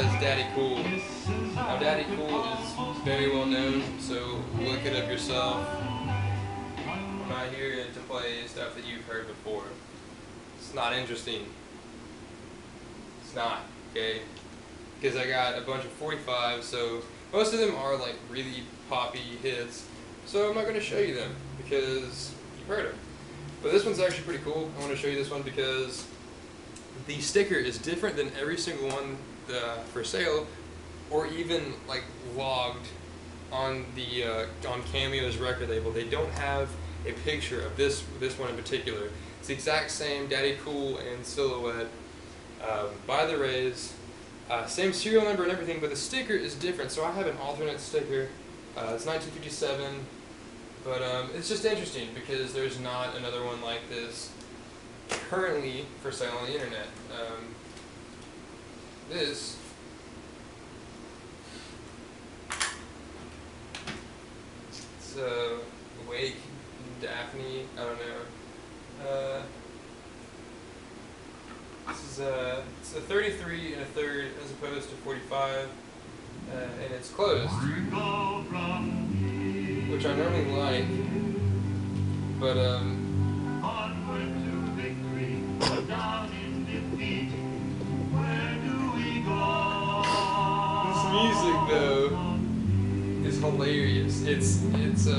has Daddy Cool. Now Daddy Cool is very well known, so look it up yourself. I'm not here to play stuff that you've heard before. It's not interesting. It's not, okay? Because I got a bunch of 45s, so most of them are like really poppy hits. So I'm not going to show you them because you've heard them. But this one's actually pretty cool. I want to show you this one because the sticker is different than every single one for sale, or even like logged on the on Cameo's record label. They don't have a picture of this one in particular. It's the exact same Daddy Cool and Silhouette by the Rays, same serial number and everything, but the sticker is different. So I have an alternate sticker. It's 1957, but it's just interesting because there's not another one like this currently for sale on the internet. This it's Wake, Daphne, I don't know. This is it's a 33 and a third as opposed to 45, and it's closed, which I normally like, but this music though is hilarious. It's I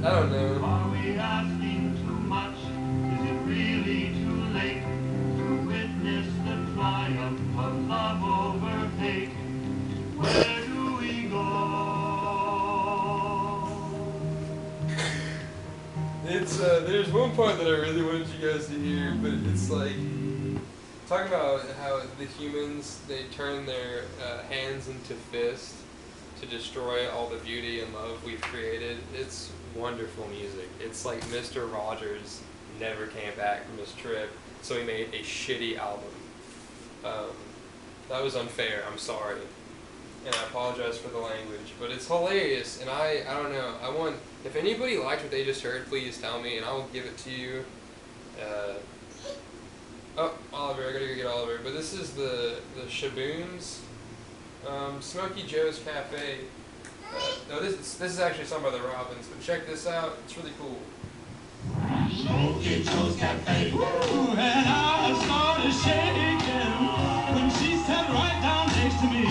don't know. Are we asking too much? Is it really too late to witness the triumph of love over hate? Where do we go? It's there's one part that I really wanted you guys to hear, but it's like talking about how the humans, they turn their hands into fists to destroy all the beauty and love we've created. It's wonderful music. It's like Mr. Rogers never came back from his trip, so he made a shitty album. That was unfair, I'm sorry. And I apologize for the language, but it's hilarious, and I don't know, if anybody liked what they just heard, please tell me, and I will give it to you. Oh, Oliver, I gotta go get Oliver. But this is the Shaboons, Smokey Joe's Cafe. No, this is actually sung by the Robins, but check this out, it's really cool. Smokey Joe's Cafe. Ooh, and I started shaking when she sat right down next to me.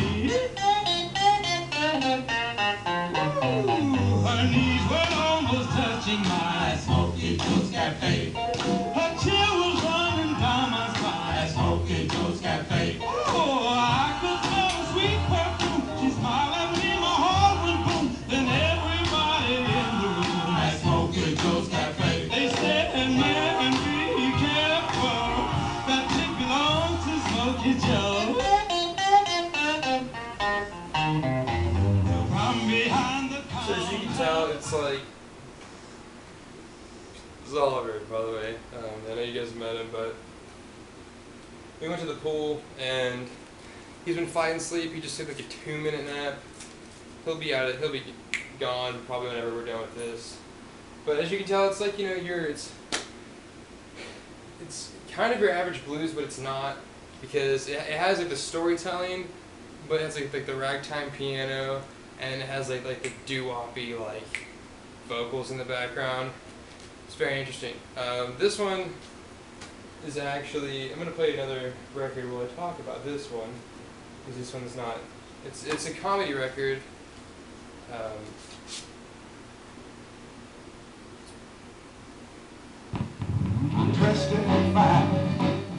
Ooh, her knees were almost touching my Smokey Joe's Cafe. Her chill was running down my spine. Smokey Joe's Cafe. Oh, I could smell the sweet perfume. She smiled at me, my heart went boom. Then everybody in the room at Smokey Joe's Cafe, they said, man, be careful. That chick belongs to Smokey Joe. From behind the counter. So as you can tell, it's like, this is Oliver, by the way. I know you guys met him, but we went to the pool, and he's been fighting sleep. He just took like a 2-minute nap. He'll be gone probably whenever we're done with this. But as you can tell, it's like, you know, it's kind of your average blues, but it's not, because it has like the storytelling, but it has like the ragtime piano, and it has like the doo-woppy like vocals in the background. It's very interesting. This one is actually, I'm going to play another record while I talk about this one, because this one's not, it's a comedy record. It's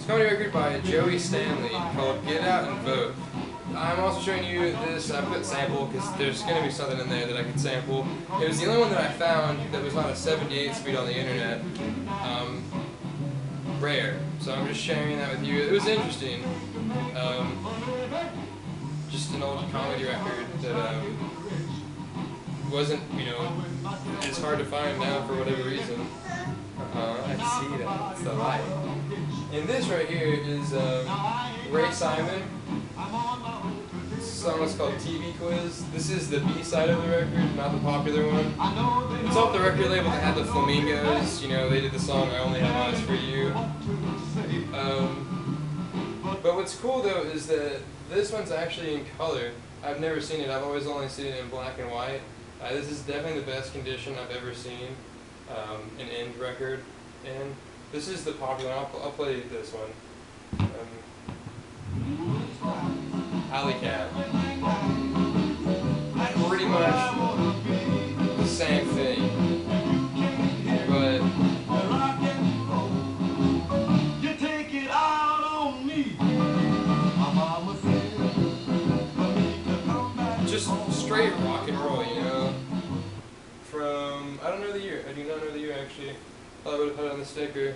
a comedy record by Joey Stanley called Get Out and Vote. I'm also showing you this. I put sample because there's going to be something in there that I can sample. It was the only one that I found that was not a 78 speed on the internet. Rare. So I'm just sharing that with you. It was interesting. Just an old comedy record that wasn't, you know, it's hard to find now for whatever reason. I see that. It's the light. And this right here is Ray Simon. This song is called TV Quiz. This is the B-side of the record, not the popular one. It's off the record label that had the Flamingos. You know, they did the song I Only Have Eyes for You. But what's cool though is that this one's actually in color. I've never seen it. I've always only seen it in black and white. This is definitely the best condition I've ever seen an end record in. This is the popular one. I'll play this one. Alley Cat. Pretty much the same thing. But you take it out on me. Just straight rock and roll, you know. From I don't know the year. I do not know the year actually. I would have put it on the sticker.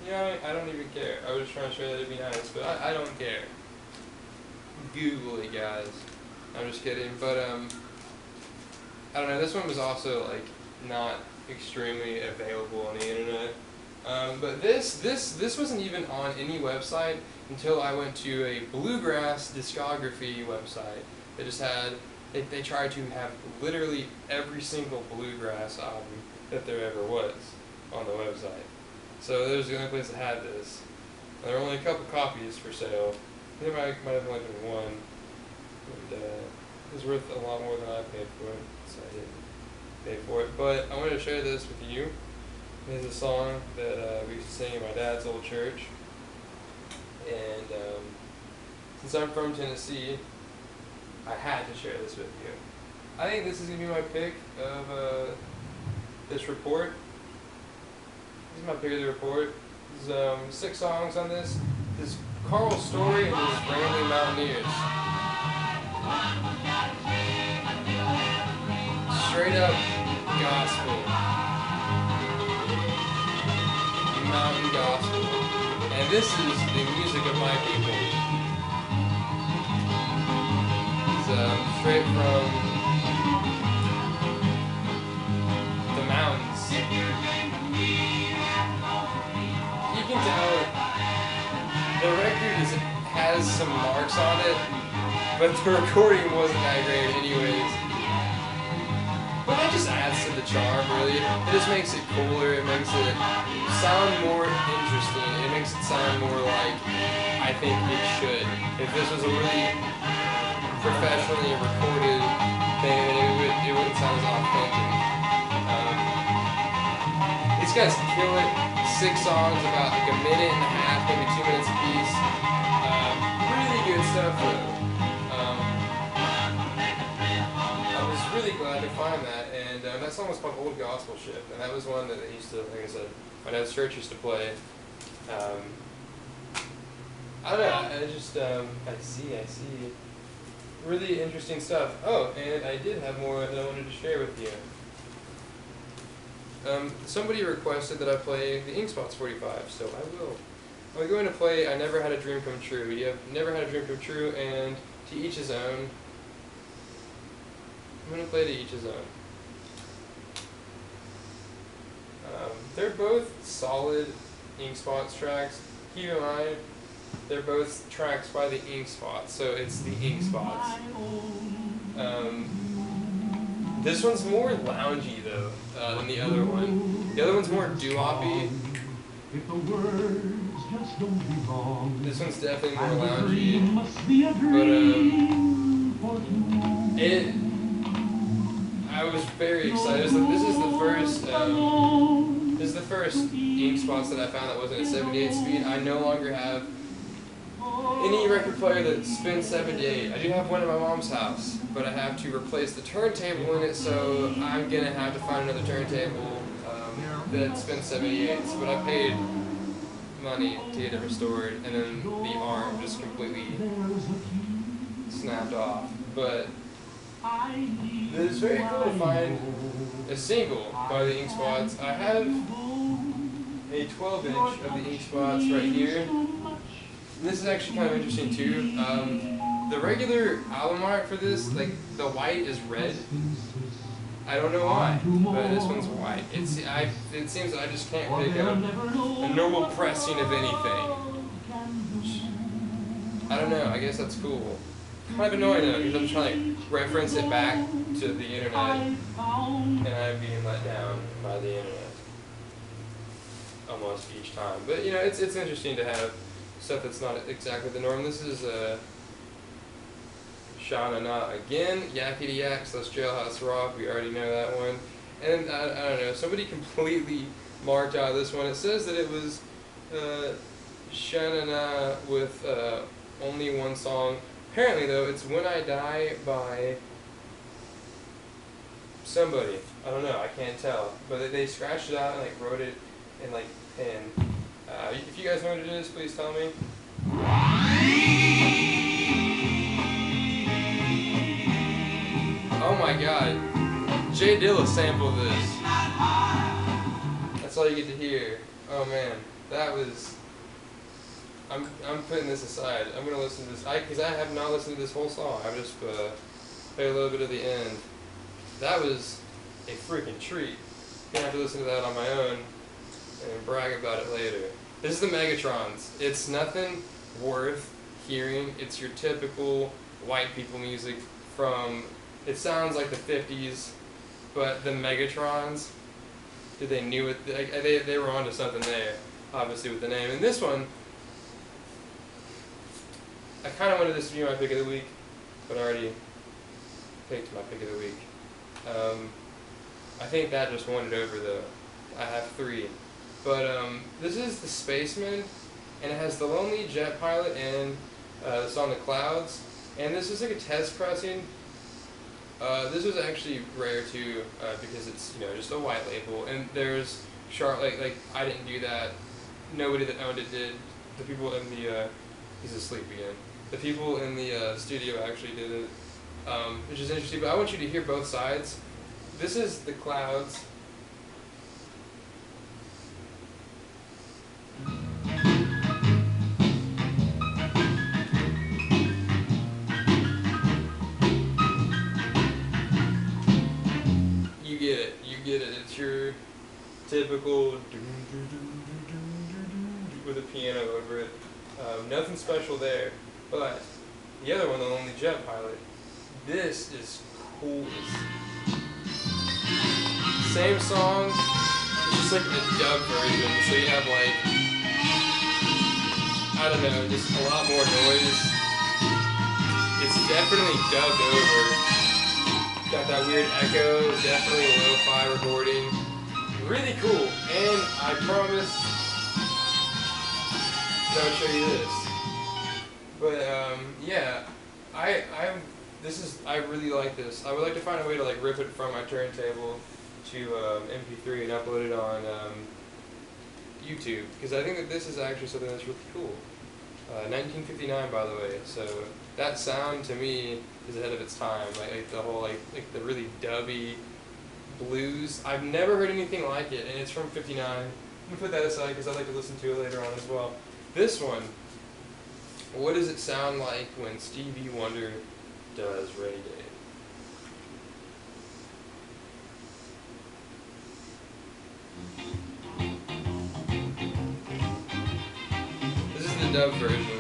Yeah, I don't even care. I was just trying to show you that it'd be nice, but I don't care. Google it, guys. I'm just kidding, but I don't know. This one was also like not extremely available on the internet. But this wasn't even on any website until I went to a bluegrass discography website. They just had they tried to have literally every single bluegrass album that there ever was on the website. So that was the only place that had this. And there were only a couple copies for sale. There might have only been one. And it was worth a lot more than I paid for it, so I didn't pay for it. But I wanted to share this with you. This is a song that we used to sing in my dad's old church. And since I'm from Tennessee, I had to share this with you. I think this is going to be my pick of this report. This is my pick of the report. There's 6 songs on this. This is Carl's Story and his Rambling Mountaineers. Straight up gospel. Mountain gospel. And this is the music of my people. It's straight from the mountains. You can tell the record has some marks on it, but the recording wasn't that great anyways. But that just adds to the charm, really. It just makes it cooler, it makes it sound more interesting, it makes it sound more like I think it should. If this was a really professionally recorded thing, it wouldn't sound as authentic. These guys kill it. 6 songs, about like a minute and a half, maybe 2 minutes apiece. Really good stuff though. I was really glad to find that, and that song was called Old Gospel Ship, and that was one that they used to, like I said, my dad's church used to play. I don't know, I just, I see. Really interesting stuff. Oh, and I did have more that I wanted to share with you. Somebody requested that I play the Ink Spots 45, so I will. I'm going to play I Never Had a Dream Come True. You have Never Had a Dream Come True and To Each His Own. I'm going to play To Each His Own. They're both solid Ink Spots tracks. Keep in mind, they're both tracks by the Ink Spots, so it's the Ink Spots. This one's more loungy though than the other one. The other one's more doo-woppy. This one's definitely more loungy. But I was very excited. This is the first Ink Spots that I found that wasn't a 78 speed. I no longer have any record player that spins 78. I do have one at my mom's house, but I have to replace the turntable in it, so I'm going to have to find another turntable that spins 78s. But I paid money to get it restored, and then the arm just completely snapped off. But it's very cool to find a single by the Ink Spots. I have a 12-inch of the Ink Spots right here. And this is actually kind of interesting too. The regular album art for this, like the white is red. I don't know why, but this one's white. It seems that I just can't pick up a normal pressing of anything. I don't know, I guess that's cool. Kind of annoying though, because I'm trying to reference it back to the internet, and I'm being let down by the internet. almost each time. But you know, it's interesting to have stuff that's not exactly the norm. This is Sha-Na-Na again, Yakety Yak, so that's Jailhouse Rock, we already know that one. And I don't know, somebody completely marked out this one. It says that it was Sha-Na-Na with only one song. Apparently though, it's When I Die by somebody. I don't know, I can't tell. But they scratched it out and like wrote it in like pen. If you guys know what it is, please tell me. Oh my god. Jay Dilla sampled this. That's all you get to hear. Oh man. That was... I'm putting this aside. I'm going to listen to this. Because I have not listened to this whole song. I've just played a little bit of the end. That was a freaking treat. I'm going to have to listen to that on my own and brag about it later. This is the Megatrons. It's nothing worth hearing. It's your typical white people music from... It sounds like the 50s, but the Megatrons, they knew it. They were onto something there, obviously, with the name. And this one, I kind of wanted this to be my pick of the week, but I already picked my pick of the week. I think that just won it over, though. I have 3. But this is The Spaceman, and it has The Lonely Jet Pilot and the song The Clouds. And this is like a test pressing. This was actually rare too, because it's, you know, just a white label, and there's like I didn't do that. Nobody that owned it did. The people in the he's asleep again. The people in the studio actually did it, which is interesting. But I want you to hear both sides. This is The Clouds. You get it. It's your typical with a piano over it. Nothing special there. But the other one, The Lonely Jet Pilot, this is cool. Same song, it's just like a dub version. So you have like, I don't know, just a lot more noise. It's definitely dubbed over. Got that weird echo, definitely a lo-fi recording. Really cool, and I promise that I'll show you this. But yeah, I really like this. I would like to find a way to like rip it from my turntable to MP3 and upload it on YouTube, because I think that this is actually something that's really cool. 1959, by the way, so that sound to me is ahead of its time. Like the whole like the really dubby blues. I've never heard anything like it, and it's from '59. I'm gonna put that aside because I'd like to listen to it later on as well. This one, what does it sound like when Stevie Wonder does reggae? This is the dub version.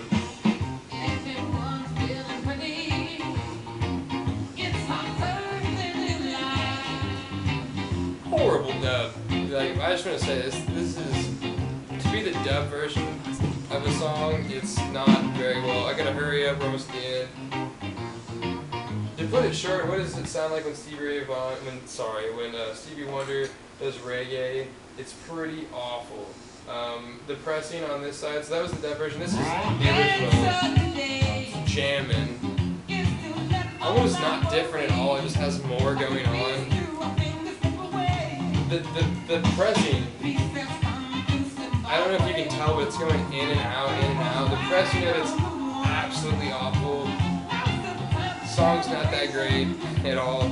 Horrible dub. Like, I just want to say this is, to be the dub version of a song, it's not very well. I gotta hurry up, we're almost at the end. To put it short, what does it sound like when Stevie Wonder does reggae? It's pretty awful. The pressing on this side, so that was the dub version. This is the original jamming. Almost not different at all, it just has more going on. The pressing, I don't know if you can tell, but it's going in and out, in and out. The pressing of it's absolutely awful. The song's not that great at all.